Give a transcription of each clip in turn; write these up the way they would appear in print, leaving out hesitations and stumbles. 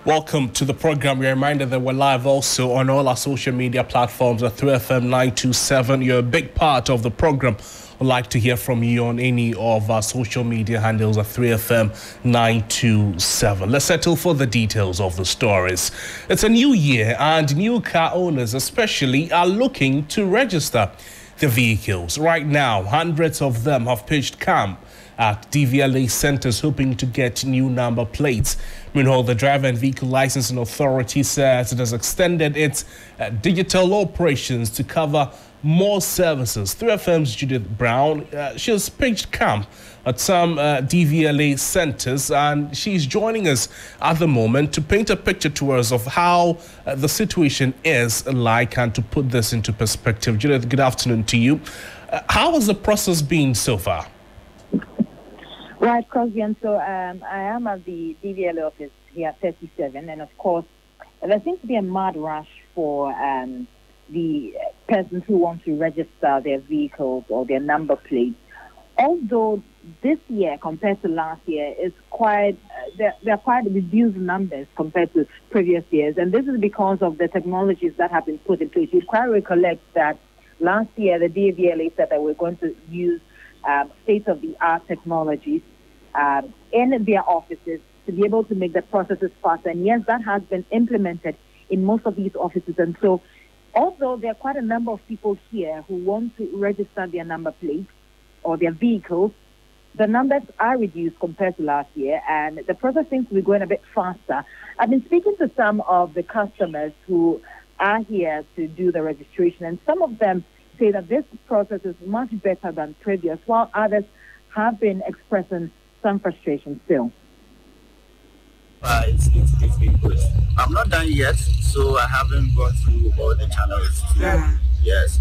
Welcome to the program. We're reminded that we're live also on all our social media platforms at 3FM 927. You're a big part of the program. I'd like to hear from you on any of our social media handles at 3FM 927. Let's settle for the details of the stories. It's a new year and new car owners especially are looking to register their vehicles. Right now, hundreds of them have pitched camp at DVLA centers hoping to get new number plates. Meanwhile, the Driver and Vehicle Licensing Authority says it has extended its digital operations to cover more services. 3FM's Judith Brown, she has pitched camp at some DVLA centers, and she's joining us at the moment to paint a picture to us of how the situation is like and to put this into perspective. Judith, good afternoon to you. How has the process been so far? Right, Crosby, and so I am at the DVLA office here at 37, and of course, there seems to be a mad rush for the persons who want to register their vehicles or their number plates. Although this year, compared to last year, is quite there are quite reduced numbers compared to previous years, and this is because of the technologies that have been put in place. You quite recollect that last year the DVLA said that we're going to use state-of-the-art technologies in their offices to be able to make the processes faster. And yes, that has been implemented in most of these offices. And so, although there are quite a number of people here who want to register their number plates or their vehicles, the numbers are reduced compared to last year, and the process seems to be going a bit faster. I've been speaking to some of the customers who are here to do the registration, and some of them say that this process is much better than previous, while others have been expressing some frustration still. It's been good. I'm not done yet, so I haven't gone through all the channels. Yes,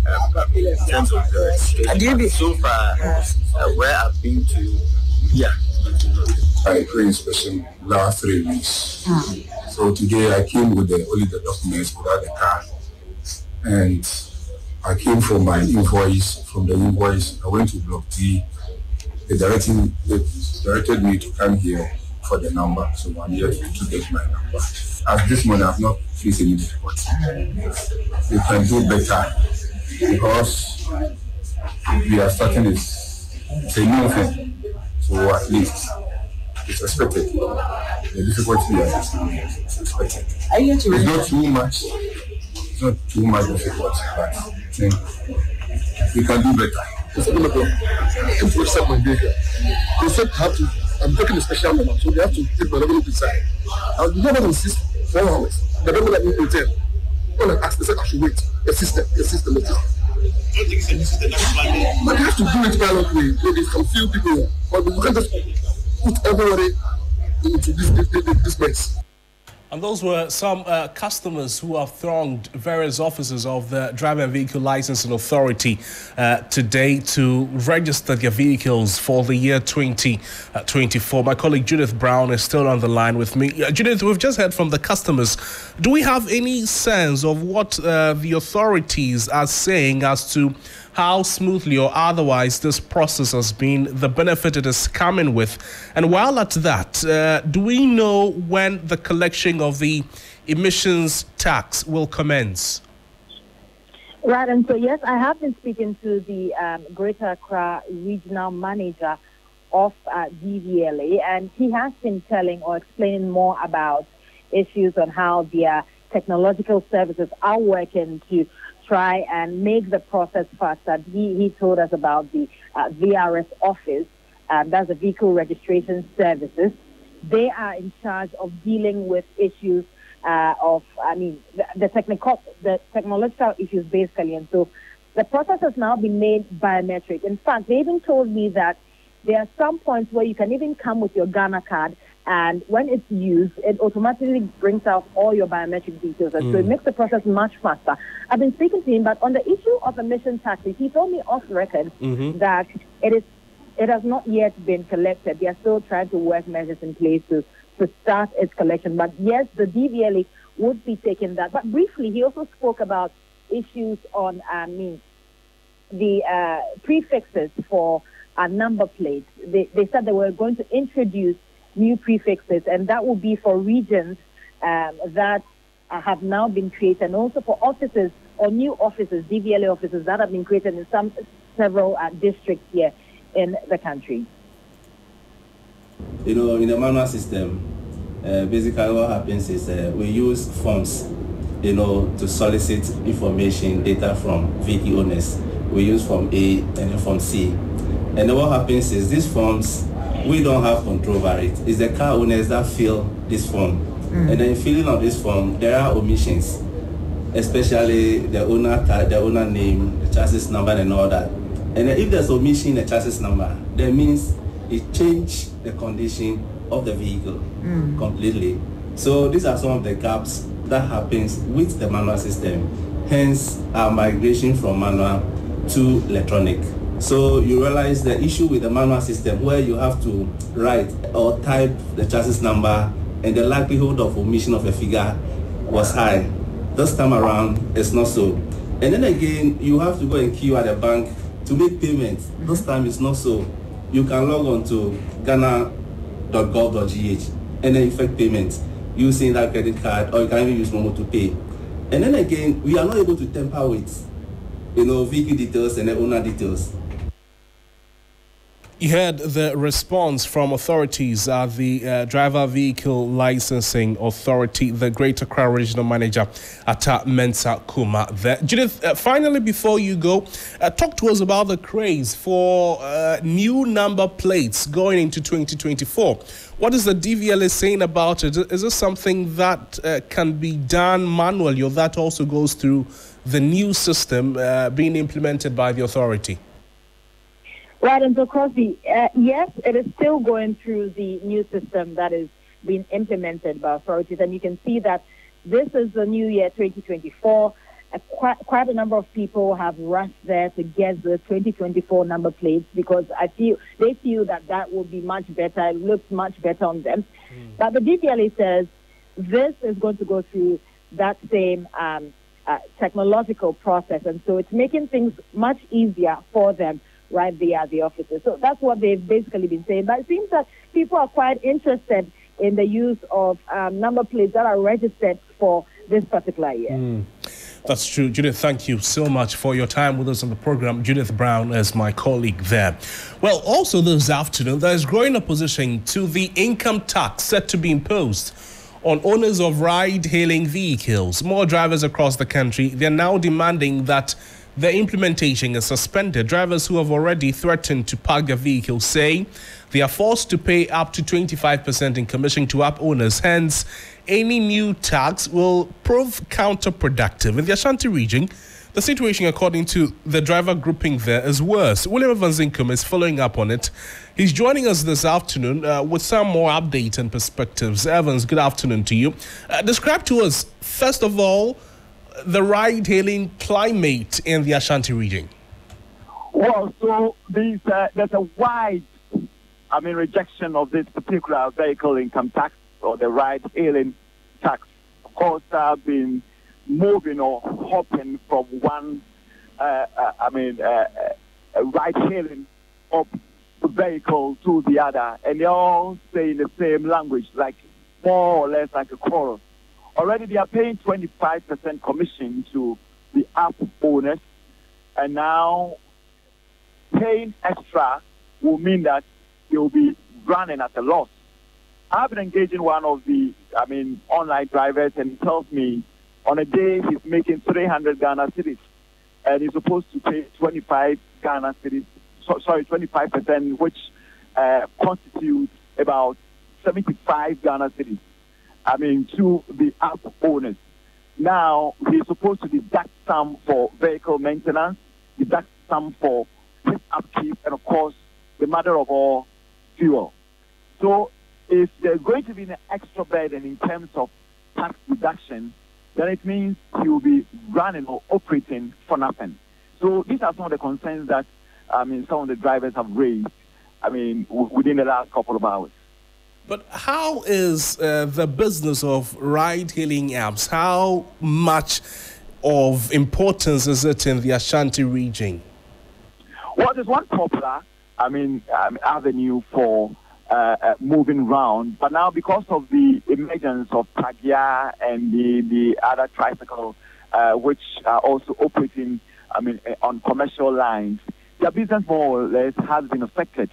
in terms of the registration. So far, where I've been to, I pre-inspection last 3 weeks. So today I came with only the documents without the car, and I came from my invoice. From the invoice, I went to Block D. They directed me to come here for the number, so I'm here to get my number. At this moment, I've not faced any difficulty. They can do better because we are starting it's a new thing, so at least it's expected. The difficulty is expected. It's not too much. It's not too much difficult, but we can do better. They said I'm taking a special number, so they have to take my number inside. I was never insist 4 hours. The number that we hotel. When I asked, they said I should wait. The system. I don't think it's a new system that's planning. But they have to do it violently. Maybe some few people, but we can't just put everybody into this mess. And those were some customers who have thronged various offices of the Driver and Vehicle Licensing Authority today to register their vehicles for the year 2024. My colleague Judith Brown is still on the line with me. Judith, we've just heard from the customers. Do we have any sense of what the authorities are saying as to how smoothly or otherwise this process has been, the benefit it is coming with? And while at that, do we know when the collection of the emissions tax will commence? Right, and so yes, I have been speaking to the Greater Accra Regional Manager of DVLA, and he has been telling or explaining more about issues on how their technological services are working to try and make the process faster. He told us about the VRS office, that's the Vehicle Registration Services. They are in charge of dealing with issues the technological issues basically. And so the process has now been made biometric. In fact, they even told me that there are some points where you can even come with your Ghana card, and when it's used, it automatically brings out all your biometric details. And so it makes the process much faster. I've been speaking to him, but on the issue of emission taxes, he told me off record that it has not yet been collected. They are still trying to work measures in place to start its collection. But yes, the DVLA would be taking that. But briefly, he also spoke about issues on the prefixes for number plates. They said they were going to introduce new prefixes, and that will be for regions that have now been created, and also for offices or new offices, DVLA offices that have been created in several districts here in the country. You know, in the manual system, basically what happens is we use forms, you know, to solicit information, data from vehicle owners. We use Form A and then Form C. And then what happens is these forms, we don't have control over it. It's the car owners that fill this form. And then filling of this form, there are omissions, especially the owner name, the chassis number and all that. And then if there's omission in the chassis number, that means it changed the condition of the vehicle completely. So these are some of the gaps that happens with the manual system. Hence our migration from manual to electronic. So you realize the issue with the manual system where you have to write or type the chassis number and the likelihood of omission of a figure was high. This time around, it's not so. And then again, you have to go and queue at the bank to make payments. This time it's not so. You can log on to ghana.gov.gh and then effect payments using that credit card, or you can even use Momo to pay. And then again, we are not able to tamper with, you know, vehicle details and the owner details. You heard the response from authorities at the Driver Vehicle Licensing Authority, the Greater Accra Regional Manager, Ata Mensa Kuma. Judith, finally, before you go, talk to us about the craze for new number plates going into 2024. What is the DVLA saying about it? Is this something that can be done manually, or that also goes through the new system being implemented by the authority? Right, and so Crosby, yes, it is still going through the new system that is being implemented by authorities, and you can see that this is the new year 2024. Quite a number of people have rushed there to get the 2024 number plates because they feel that will be much better. It looks much better on them. But the DVLA says this is going to go through that same technological process, and so it's making things much easier for them right there at the offices. So that's what they've basically been saying. But it seems that people are quite interested in the use of number plates that are registered for this particular year. That's true. Judith, thank you so much for your time with us on the program. Judith Brown is my colleague there. Well, also this afternoon, there is growing opposition to the income tax set to be imposed on owners of ride-hailing vehicles. More drivers across the country, they're now demanding that the implementation is suspended. Drivers who have already threatened to park their vehicles say they are forced to pay up to 25% in commission to app owners. Hence, any new tax will prove counterproductive. In the Ashanti region, the situation, according to the driver grouping there, is worse. William Evans Income is following up on it. He's joining us this afternoon with some more updates and perspectives. Evans, good afternoon to you. Describe to us, first of all, the ride-hailing climate in the Ashanti region. Well, so there's a wide, rejection of this particular vehicle income tax or the ride-hailing tax. Of course, I've been moving or hopping from one, ride-hailing up vehicle to the other, and they're all saying the same language, like more or less like a chorus. Already they are paying 25% commission to the app owners, and now paying extra will mean that they will be running at a loss. I've been engaging one of the, online drivers, and he tells me on a day he's making 300 Ghana cedis, and he's supposed to pay 25 Ghana cedis, 25%, which constitutes about 75 Ghana cedis. To the app owners. Now, he's supposed to deduct some for vehicle maintenance, deduct some for his upkeep, and of course, the matter of all, fuel. So, if there's going to be an extra burden in terms of tax deduction, then it means he will be running or operating for nothing. So, these are some of the concerns that, some of the drivers have raised, within the last couple of hours. But how is the business of ride-hailing apps? How much of importance is it in the Ashanti region? Well, there's one popular, avenue for moving around. But now, because of the emergence of Pragya and the other tricycle, which are also operating, on commercial lines, their business more or less has been affected.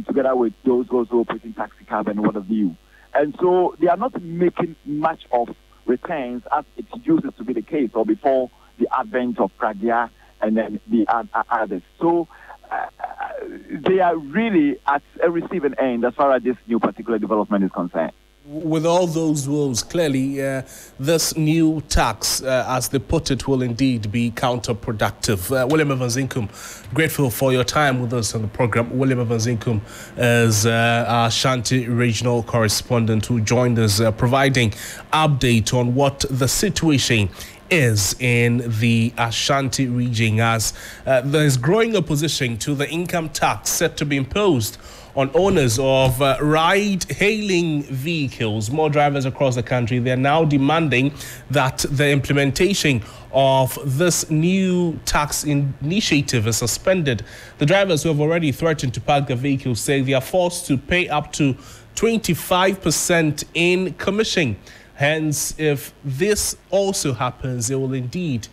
Together with those also operating taxi cab and what have you. And so they are not making much of returns as it used to be the case or before the advent of Pragya and then the others. So they are really at a receiving end as far as this new particular development is concerned. With all those woes, clearly this new tax, as they put it, will indeed be counterproductive. William Evans Inkum, grateful for your time with us on the program. William Evans Inkum is our Ashanti regional correspondent who joined us, providing update on what the situation is in the Ashanti region as there is growing opposition to the income tax set to be imposed on owners of ride-hailing vehicles. More drivers across the country, they are now demanding that the implementation of this new tax initiative is suspended. The drivers who have already threatened to park their vehicles say they are forced to pay up to 25% in commission. Hence, if this also happens, it will indeed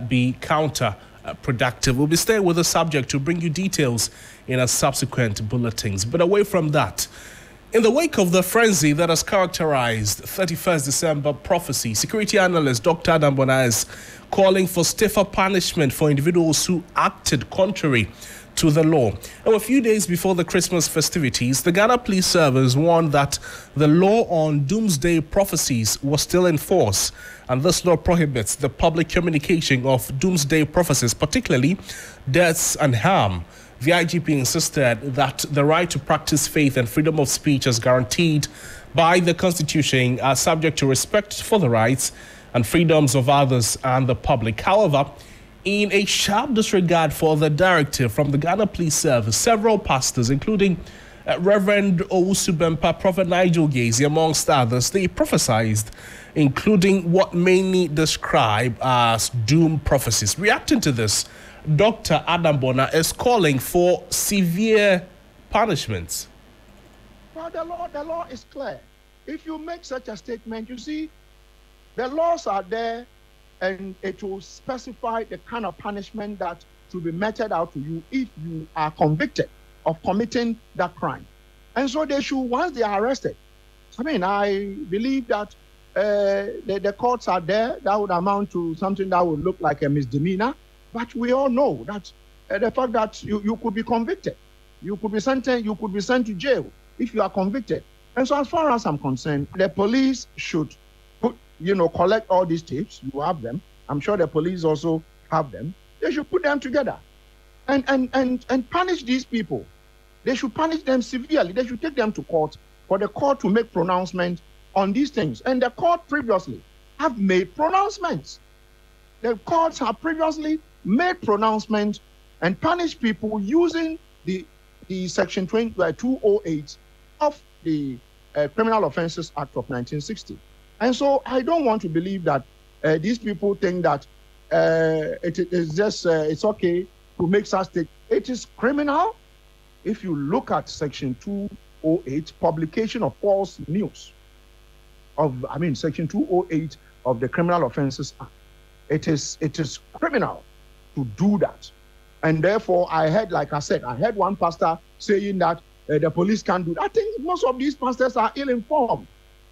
be counterproductive. We'll be staying with the subject to bring you details in our subsequent bulletins. But away from that, in the wake of the frenzy that has characterized 31st December prophecy, security analyst Dr. Adam Bona is calling for stiffer punishment for individuals who acted contrary to the law. Now, a few days before the Christmas festivities, the Ghana Police Service warned that the law on doomsday prophecies was still in force, and this law prohibits the public communication of doomsday prophecies, particularly deaths and harm. The IGP insisted that the right to practice faith and freedom of speech as guaranteed by the Constitution are subject to respect for the rights and freedoms of others and the public. However, in a sharp disregard for the directive from the Ghana Police Service, several pastors, including Reverend Owusu Bempa, Prophet Nigel Gazy, amongst others, they prophesied, including what many describe as doom prophecies. Reacting to this, Dr. Adam Bona is calling for severe punishments. Well, the law is clear. If you make such a statement, you see, the laws are there, and it will specify the kind of punishment that should be meted out to you if you are convicted of committing that crime. And so they should, once they are arrested, I believe that the courts are there. That would amount to something that would look like a misdemeanor. But we all know that the fact that you could be convicted, you could be sentenced, you could be sent to jail if you are convicted. And so as far as I'm concerned, the police should collect all these tapes. You have them. I'm sure the police also have them. They should put them together and punish these people. They should punish them severely. They should take them to court for the court to make pronouncement on these things. And the court previously have made pronouncements. The courts have previously made pronouncements and punished people using the Section 208 of the Criminal Offences Act of 1960. And so I don't want to believe that these people think that it is just, it's okay to make such statements. It is criminal if you look at Section 208, publication of false news, Section 208 of the Criminal Offences Act. It is criminal to do that. And therefore, I heard one pastor saying that the police can't do that. I think most of these pastors are ill-informed.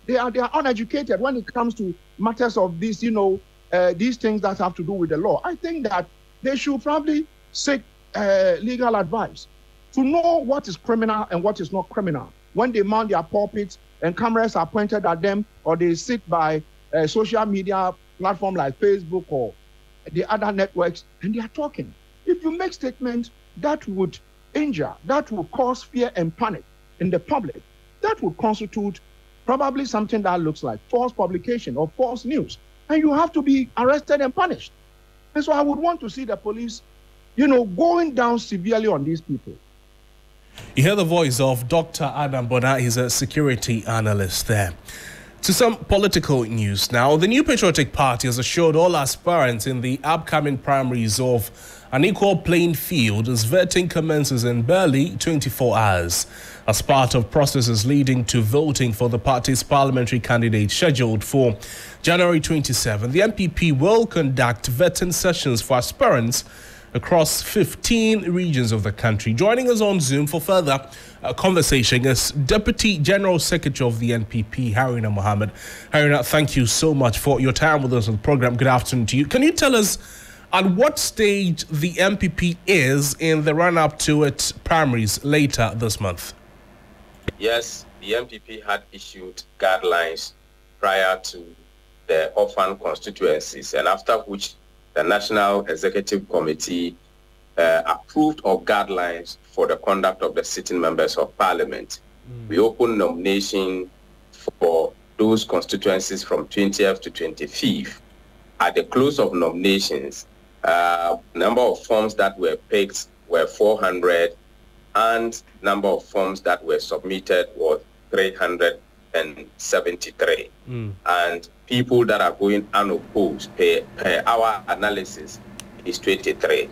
They are uneducated when it comes to matters of this, these things that have to do with the law. I think that they should probably seek legal advice to know what is criminal and what is not criminal. When they mount their pulpits and cameras are pointed at them, or they sit by social media platform like Facebook or the other networks, and they are talking. If you make statements that would injure, that would cause fear and panic in the public, that would constitute probably something that looks like false publication or false news, and you have to be arrested and punished. And so I would want to see the police, going down severely on these people. You hear the voice of Dr. Adam Bona. He's a security analyst there. To some political news now. The New Patriotic Party has assured all aspirants in the upcoming primaries of an equal playing field as vetting commences in barely 24 hours. As part of processes leading to voting for the party's parliamentary candidate scheduled for January 27, the MPP will conduct vetting sessions for aspirants across 15 regions of the country. Joining us on Zoom for further conversation is Deputy General Secretary of the NPP, Haruna Mohammed. Haruna, thank you so much for your time with us on the program. Good afternoon to you. Can you tell us at what stage the MPP is in the run-up to its primaries later this month? Yes, the MPP had issued guidelines prior to the orphan constituencies, and after which the National Executive Committee approved of guidelines for the conduct of the sitting members of Parliament. We opened nomination for those constituencies from 20th to 25th. At the close of nominations, number of forms that were picked were 400, and number of forms that were submitted was 373. And people that are going unopposed per our analysis is 23.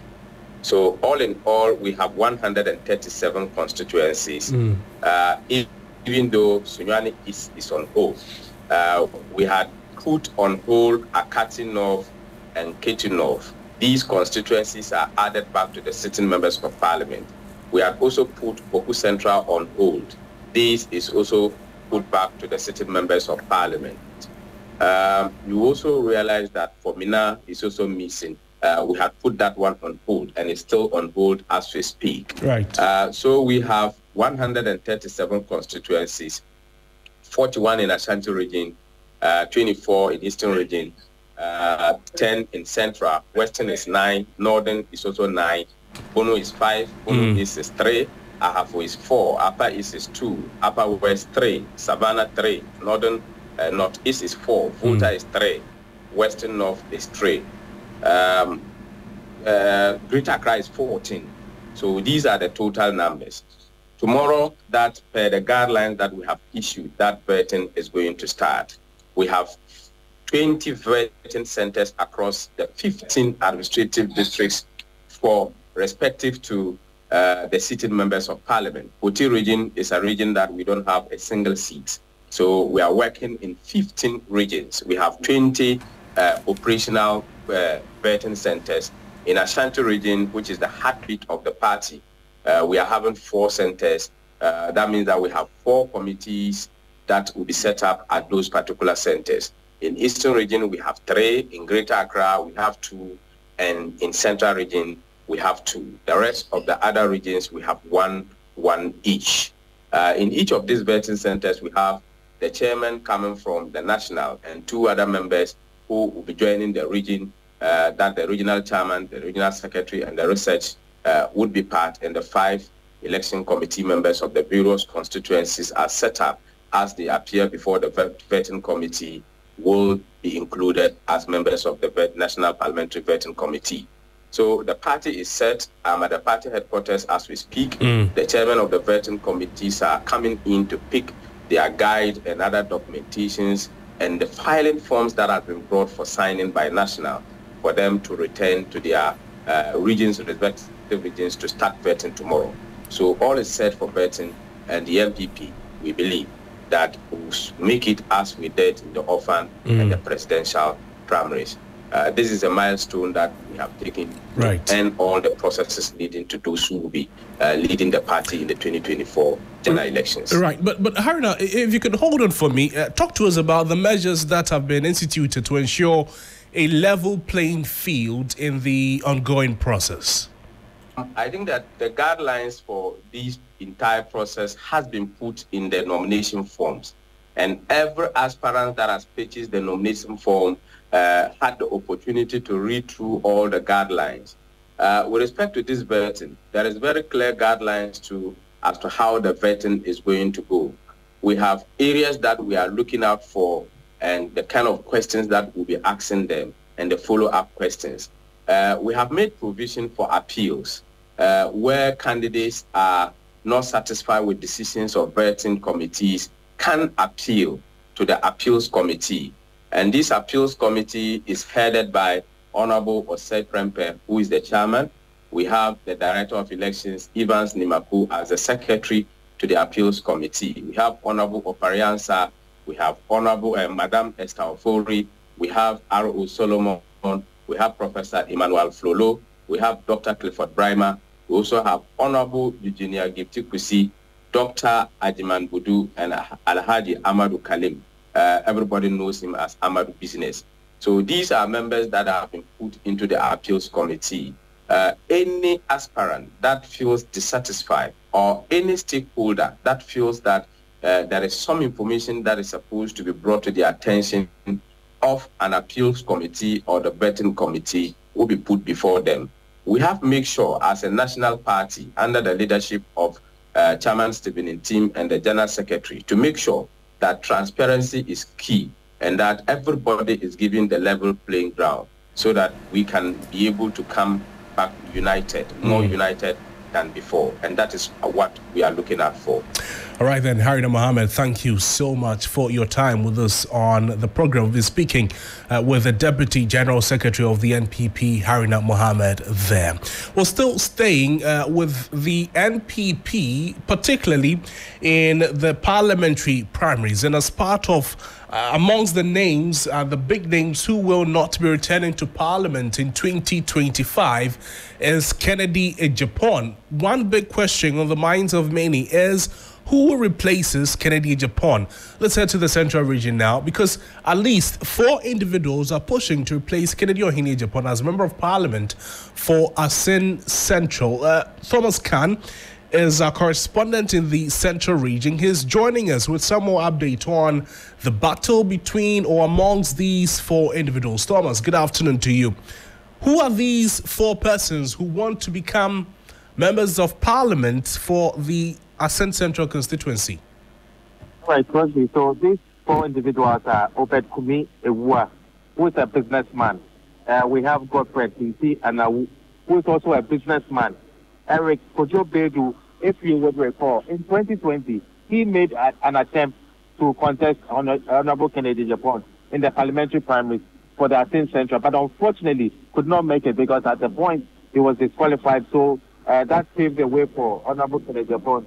So all in all, we have 137 constituencies. Even though Sunyani is on hold, we had put on hold Akati North and Ketu North. These constituencies are added back to the sitting members of Parliament. We had also put Boku Central on hold. This is also put back to the sitting members of Parliament. You also realize that Formina is also missing. We had put that one on hold, and it's still on hold as we speak. Right. So we have 137 constituencies, 41 in Ashanti region, 24 in Eastern region, 10 in Central, Western is 9, Northern is also 9, Bono is 5, Bono East is 3, Ahafo is 4, Upper East is 2, Upper West 3, Savannah 3, Northern Northeast is 4, Volta is 3, Western North is 3. Greater Accra is 14. So these are the total numbers. Tomorrow, that per the guidelines that we have issued, that vetting is going to start. We have 20 vetting centers across the 15 administrative districts for respective to the sitting members of Parliament. Oti region is a region that we don't have a single seat. So we are working in 15 regions. We have 20 operational vetting centers. In Ashanti region, which is the heartbeat of the party, we are having 4 centers. That means that we have 4 committees that will be set up at those particular centers. In Eastern region, we have 3. In Greater Accra, we have 2. And in Central region, we have 2. The rest of the other regions, we have 1 each. In each of these vetting centers, we have the chairman coming from the national and 2 other members who will be joining the region, that the regional chairman, the regional secretary, and the research would be part, and the 5 election committee members of the various constituencies are set up as they appear before the vetting committee will be included as members of the National Parliamentary Vetting Committee. So the party is set at the party headquarters as we speak. The chairman of the vetting committees are coming in to pick their guide and other documentations and the filing forms that have been brought for signing by National for them to return to their regions, respective regions, to start vetting tomorrow. So all is set for vetting, and the MPP, we believe, that will make it as we did in the orphan and the presidential primaries. This is a milestone that we have taken, right, and all the processes leading to those who will be leading the party in the 2024 general elections. Right, but Haruna, if you could hold on for me, talk to us about the measures that have been instituted to ensure a level playing field in the ongoing process. I think that the guidelines for this entire process has been put in the nomination forms, and every aspirant that has purchased the nomination form had the opportunity to read through all the guidelines. With respect to this vetting, there is very clear guidelines as to how the vetting is going to go. We have areas that we are looking out for and the kind of questions that we'll be asking them and the follow-up questions. We have made provision for appeals where candidates are not satisfied with decisions of vetting committees can appeal to the appeals committee. And this appeals committee is headed by Honorable Osei Prempe, who is the chairman. We have the Director of Elections, Evans Nimaku, as the secretary to the appeals committee. We have Honorable Opariansa, we have Honorable Madam Esther Ofori, we have R.O. Solomon, we have Professor Emmanuel Flolo, we have Dr. Clifford Brimer, we also have Honorable Eugenia Giptikusi, Dr. Ajiman Budu, and Alhaji Amadou Kalim. Everybody knows him as Amadou Business. So these are members that have been put into the appeals committee. Any aspirant that feels dissatisfied or any stakeholder that feels that there is some information that is supposed to be brought to the attention of an appeals committee or the vetting committee will be put before them. We have to make sure as a national party under the leadership of Chairman Stephen Ntim and the General Secretary to make sure that transparency is key and that everybody is given the level playing ground so that we can be able to come back united, more united than before. And that is what we are looking at for. All right then, Haruna Mohammed, thank you so much for your time with us on the program. We'll be speaking with the Deputy General Secretary of the NPP, Haruna Mohammed there. We're still staying with the NPP, particularly in the parliamentary primaries. And as part of amongst the names, the big names who will not be returning to Parliament in 2025 is Kennedy Ejapon. One big question on the minds of many is who replaces Kennedy Ejapon? Let's head to the Central region now, because at least 4 individuals are pushing to replace Kennedy Ohene Ejapon as Member of Parliament for Asin Central. Thomas Khan is our correspondent in the Central region. He's joining us with some more update on the battle between or amongst these 4 individuals. Thomas, good afternoon to you. Who are these 4 persons who want to become members of Parliament for the Asin Central constituency? Right, Crosby. So these 4 individuals are Obed Kumi Ewua, who is a businessman. We have Godfrey Tinti, and who is also a businessman. Eric Kojo Bedu, if you would recall, in 2020, he made an attempt to contest Honorable Kennedy Ejapon in the parliamentary primaries for the Asin Central, but unfortunately could not make it because at the point he was disqualified. So that paved the way for Honorable Kennedy Ejapon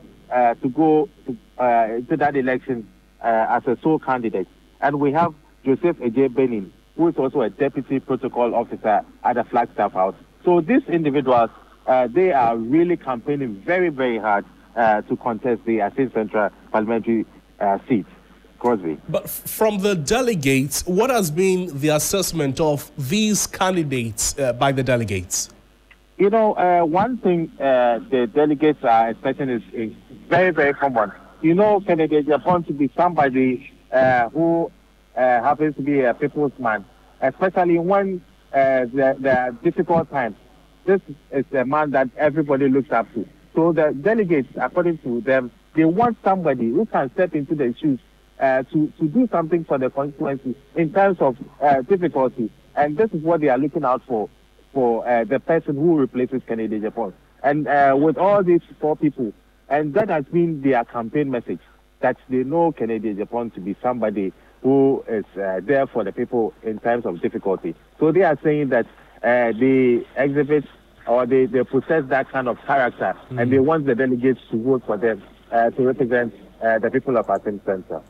to go into that election as a sole candidate. And we have Joseph Eje Benin, who is also a deputy protocol officer at the Flagstaff House. So these individuals, they are really campaigning very, very hard to contest the Asin Central parliamentary seat. Crosby. But from the delegates, what has been the assessment of these candidates by the delegates? You know, one thing the delegates are expecting is very, very common. You know, Kennedy Ejapon to be somebody who happens to be a people's man, especially when there are difficult times. This is a man that everybody looks up to. So the delegates, according to them, they want somebody who can step into their shoes to do something for the constituency in terms of difficulty. And this is what they are looking out for the person who replaces Kennedy Ejapon. And with all these 4 people, and that has been their campaign message, that they know Kennedy Ejapon to be somebody who is there for the people in times of difficulty. So they are saying that they exhibit or they possess that kind of character, and they want the delegates to vote for them to represent the people of Asin Central.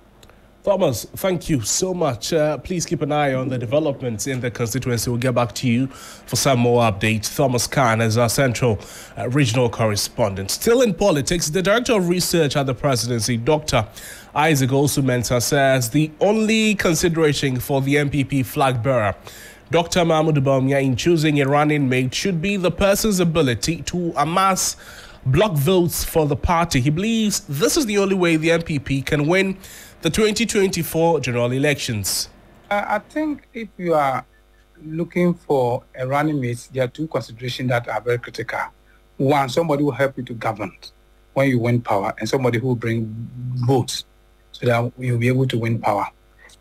Thomas, thank you so much. Please keep an eye on the developments in the constituency. We'll get back to you for some more updates. Thomas Khan is our Central regional correspondent. Still in politics, the Director of Research at the Presidency, Dr. Isaac Osu-Mensah, says the only consideration for the NPP flag bearer, Dr. Mahmoud Bawumia, in choosing a running mate should be the person's ability to amass block votes for the party. He believes this is the only way the NPP can win the 2024 general elections. I think if you are looking for a running mate, there are 2 considerations that are very critical. One, somebody who will help you to govern when you win power, and somebody who will bring votes so that you'll be able to win power.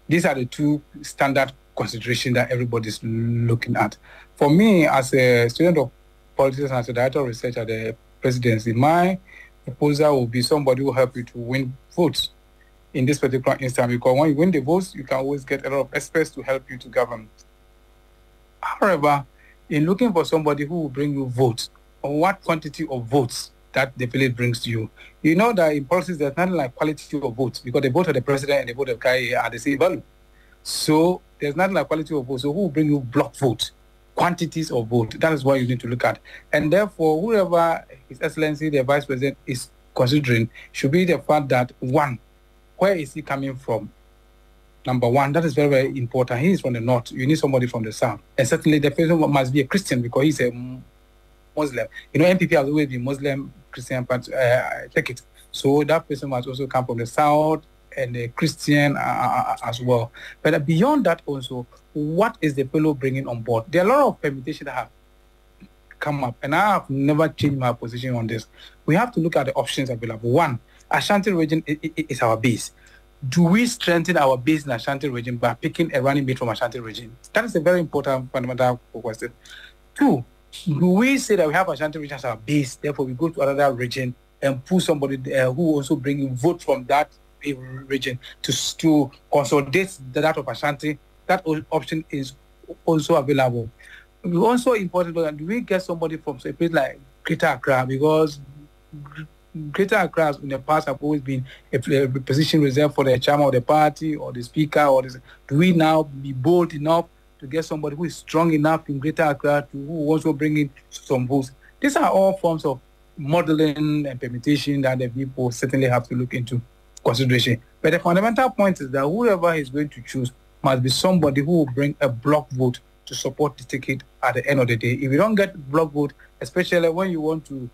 These are the 2 standard considerations that everybody's looking at. For me, as a student of politics and as a director of research at the presidency, my proposal will be somebody who will help you to win votes. in this particular instance, because when you win the votes, you can always get a lot of experts to help you to govern. However, in looking for somebody who will bring you votes, or what quantity of votes that the village brings to you, you know that in politics there's nothing like quality of votes, because the vote of the president and the vote of KIA are the same value. So there's nothing like quality of votes. So who will bring you block votes, quantities of vote? That is what you need to look at. And therefore, whoever His Excellency, the Vice President, is considering should be the fact that, one, where is he coming from? Number one, that is very, very important. He is from the north. You need somebody from the south. And certainly the person must be a Christian because he's a Muslim. You know, NPP has always been Muslim, Christian, take it. So that person must also come from the south and a Christian as well. But beyond that also, what is the fellow bringing on board? There are a lot of permutations that have come up, and I have never changed my position on this. We have to look at the options available. One, Ashanti region is our base. Do we strengthen our base in Ashanti region by picking a running mate from Ashanti region? That is a very important fundamental question. Two, do we say that we have Ashanti region as our base, therefore we go to another region and pull somebody there who also bring vote from that region to consolidate that of Ashanti? That option is also available. Also important, do we get somebody from a place like Greater Accra, because Greater Accra in the past have always been a position reserved for the chairman of the party or the speaker or this. Do we now be bold enough to get somebody who is strong enough in Greater Accra to who also bring in some votes? These are all forms of modeling and permutation that the people certainly have to look into consideration. But the fundamental point is that whoever is going to choose must be somebody who will bring a block vote to support the ticket at the end of the day. If you don't get block vote, especially when you want to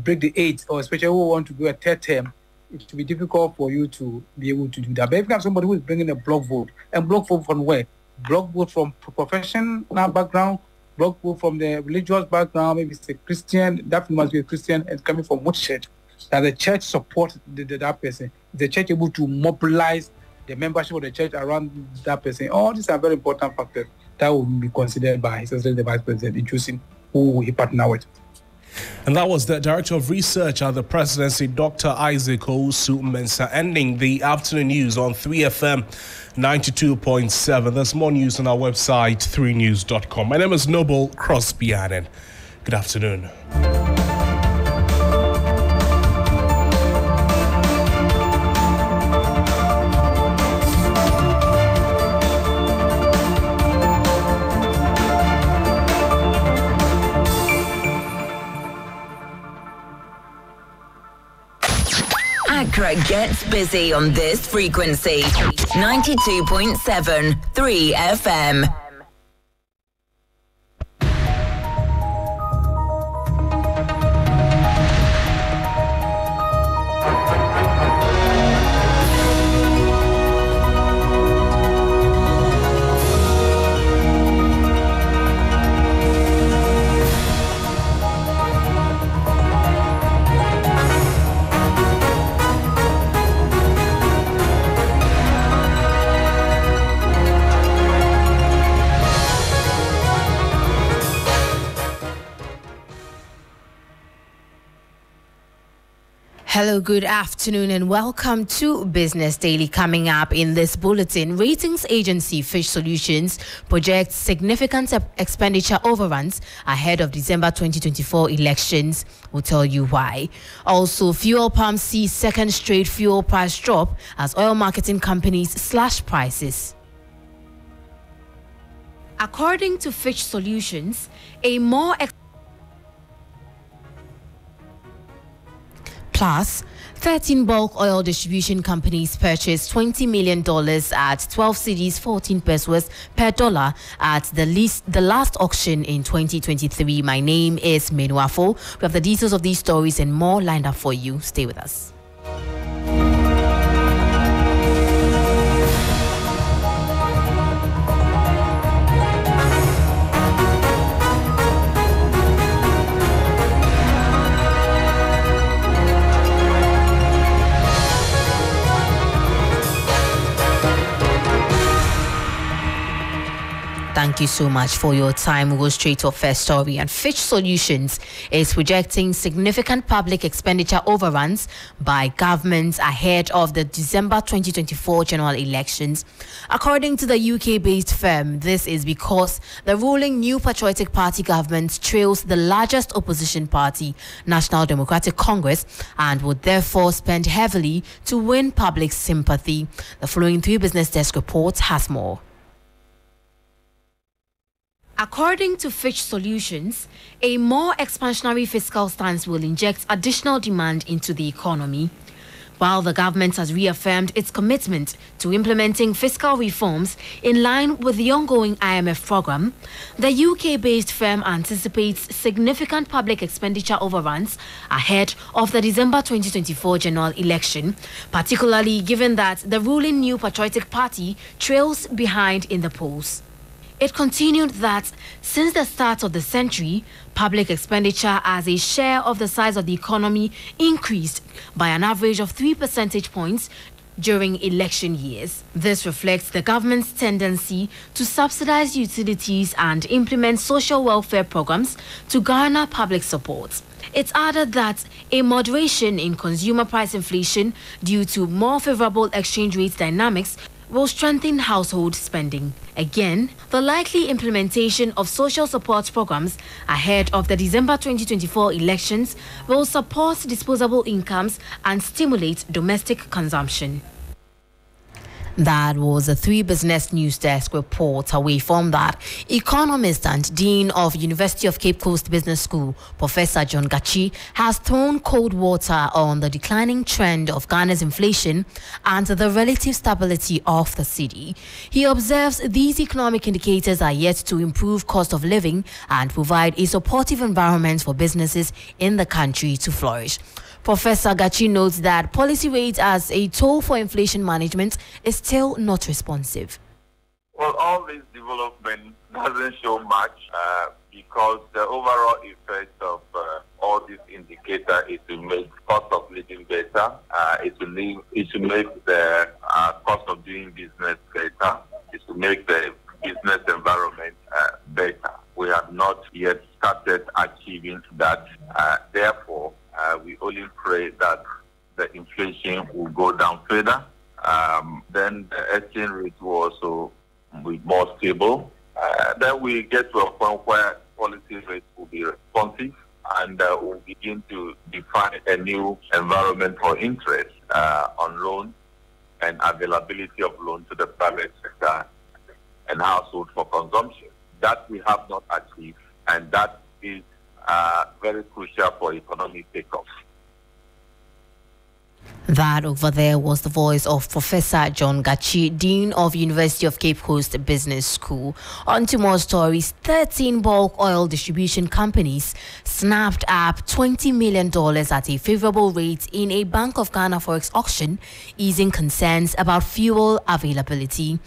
break the 8, or especially who want to do a third term, it will be difficult for you to be able to do that. But if you have somebody who is bringing a block vote, and block vote from where? Block vote from professional background, block vote from the religious background, maybe it's a Christian, that must be a Christian, and coming from which church? That the church supports that person. The church able to mobilize the membership of the church around that person. All these are very important factors that will be considered by His Excellency the Vice President in choosing who he partner with. And that was the Director of Research at the Presidency, Dr. Isaac Owusu-Mensah, ending the afternoon news on 3FM 92.7. There's more news on our website, 3news.com. My name is Noble Crosby Annan. Good afternoon. Accra gets busy on this frequency. 92.7 3FM. Hello, good afternoon, and welcome to Business Daily. Coming up in this bulletin, ratings agency Fitch Solutions projects significant expenditure overruns ahead of December 2024 elections. We'll tell you why. Also, fuel pumps see second straight fuel price drop as oil marketing companies slash prices. According to Fitch Solutions, a more Plus, 13 bulk oil distribution companies purchased $20 million at 12 cedis 14 pesos per dollar at the last auction in 2023. My name is Menuafo. We have the details of these stories and more lined up for you. Stay with us. Thank Thank you so much for your time. We'll go straight to our first story. And Fitch Solutions is projecting significant public expenditure overruns by governments ahead of the December 2024 general elections. According to the UK-based firm, this is because the ruling New Patriotic Party government trails the largest opposition party, National Democratic Congress, and would therefore spend heavily to win public sympathy. The following 3 Business Desk reports has more. According to Fitch Solutions, a more expansionary fiscal stance will inject additional demand into the economy. While the government has reaffirmed its commitment to implementing fiscal reforms in line with the ongoing IMF program, the UK-based firm anticipates significant public expenditure overruns ahead of the December 2024 general election, particularly given that the ruling New Patriotic Party trails behind in the polls. It continued that since the start of the century, public expenditure as a share of the size of the economy increased by an average of 3 percentage points during election years. This reflects the government's tendency to subsidize utilities and implement social welfare programs to garner public support. It added that a moderation in consumer price inflation due to more favorable exchange rate dynamics will strengthen household spending. Again, the likely implementation of social support programs ahead of the December 2024 elections will support disposable incomes and stimulate domestic consumption. That was a 3 Business News Desk report. Away from that, economist and Dean of University of Cape Coast Business School, Professor John Gachi, has thrown cold water on the declining trend of Ghana's inflation and the relative stability of the city. He observes these economic indicators are yet to improve cost of living and provide a supportive environment for businesses in the country to flourish. Professor Gachi notes that policy rates as a tool for inflation management is still not responsive. Well, all this development doesn't show much because the overall effect of all these indicators is to make cost of living better, is to make the cost of doing business better, is to make the business environment better. We have not yet started achieving that. Therefore, we only pray that the inflation will go down further. Then the exchange rate will also be more stable. Then we get to a point where policy rates will be responsive and we'll begin to define a new environment for interest on loans and availability of loans to the private sector and household for consumption. That we have not achieved, and that is very crucial for economic takeoff. That over there was the voice of Professor John Gachi, Dean of University of Cape Coast Business School. On to more stories. 13 bulk oil distribution companies snapped up $20 million at a favorable rate in a Bank of Ghana Forex auction, easing concerns about fuel availability.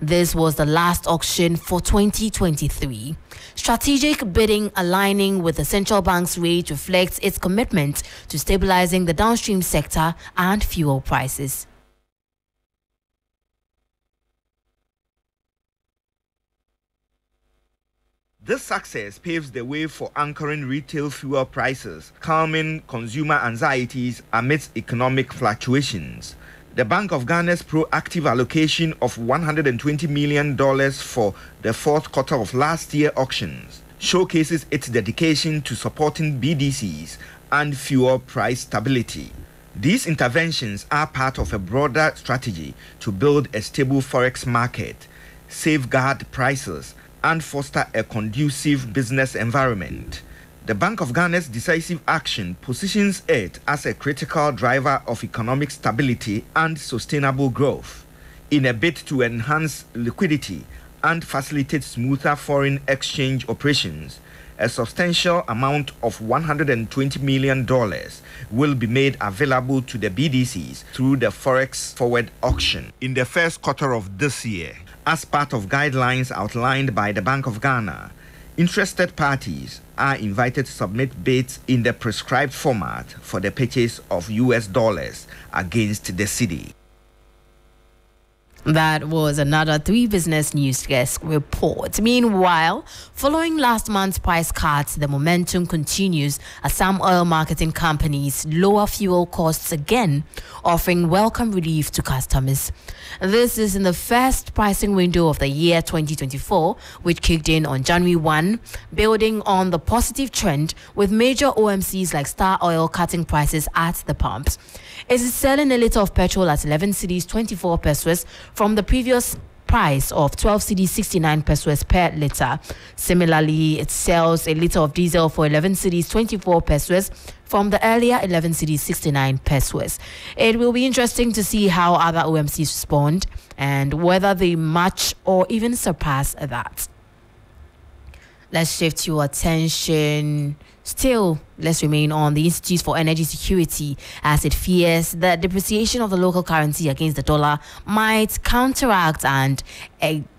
This was the last auction for 2023. Strategic bidding aligning with the central bank's rate reflects its commitment to stabilizing the downstream sector and fuel prices. This success paves the way for anchoring retail fuel prices, calming consumer anxieties amidst economic fluctuations. The Bank of Ghana's proactive allocation of $120 million for the fourth quarter of last year's auctions showcases its dedication to supporting BDCs and fuel price stability. These interventions are part of a broader strategy to build a stable forex market, safeguard prices, and foster a conducive business environment. The Bank of Ghana's decisive action positions it as a critical driver of economic stability and sustainable growth. In a bid to enhance liquidity and facilitate smoother foreign exchange operations, a substantial amount of $120 million will be made available to the BDCs through the Forex Forward auction in the first quarter of this year. As part of guidelines outlined by the Bank of Ghana, interested parties are invited to submit bids in the prescribed format for the purchase of US dollars against the cedi. That was another 3 Business News Desk report. Meanwhile, following last month's price cuts, the momentum continues as some oil marketing companies lower fuel costs again, offering welcome relief to customers. This is in the first pricing window of the year 2024, which kicked in on January 1, building on the positive trend with major OMCs like Star Oil cutting prices at the pumps. It is selling a litre of petrol at 11 cedis 24 pesos from the previous price of 12 cedis 69 pesos per litre. Similarly, it sells a litre of diesel for 11 cedis 24 pesos from the earlier 11 cedis 69 pesos. It will be interesting to see how other OMCs respond and whether they match or even surpass that. Let's shift your attention. Still, let's remain on the Institute for Energy Security as it fears that depreciation of the local currency against the dollar might counteract and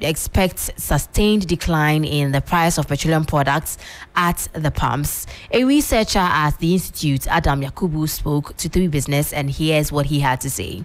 expects sustained decline in the price of petroleum products at the pumps. A researcher at the Institute, Adam Yakubu, spoke to 3 Business, and here's what he had to say.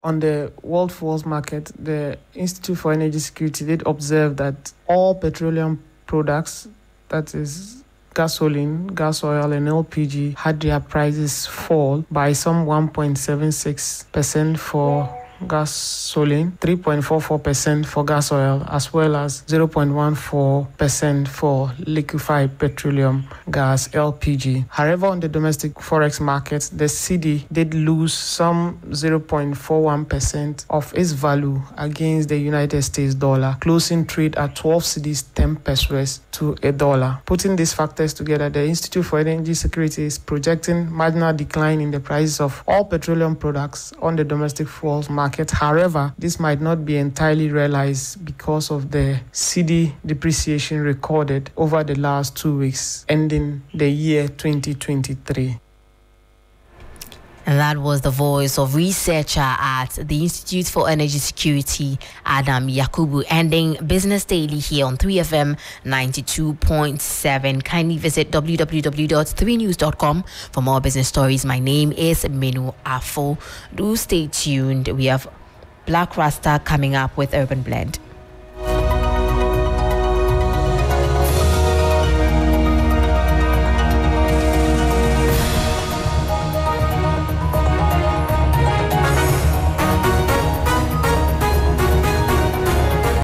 On the world fuels market, the Institute for Energy Security did observe that all petroleum products, that is gasoline, gas oil, and LPG, had their prices fall by some 1.76% for gasoline, 3.44% for gas oil, as well as 0.14% for liquefied petroleum gas, LPG. However, on the domestic forex market, the cedi did lose some 0.41% of its value against the United States dollar, closing trade at 12 cedis 10 pesos to a dollar. Putting these factors together, the Institute for Energy Security is projecting marginal decline in the prices of all petroleum products on the domestic fuels market. However, this might not be entirely realized because of the cedi depreciation recorded over the last 2 weeks, ending the year 2023. And that was the voice of researcher at the Institute for Energy Security, Adam Yakubu, ending Business Daily here on 3FM 92.7. Kindly visit www.3news.com for more business stories. My name is Menu Afo. Do stay tuned. We have Black Rasta coming up with Urban Blend.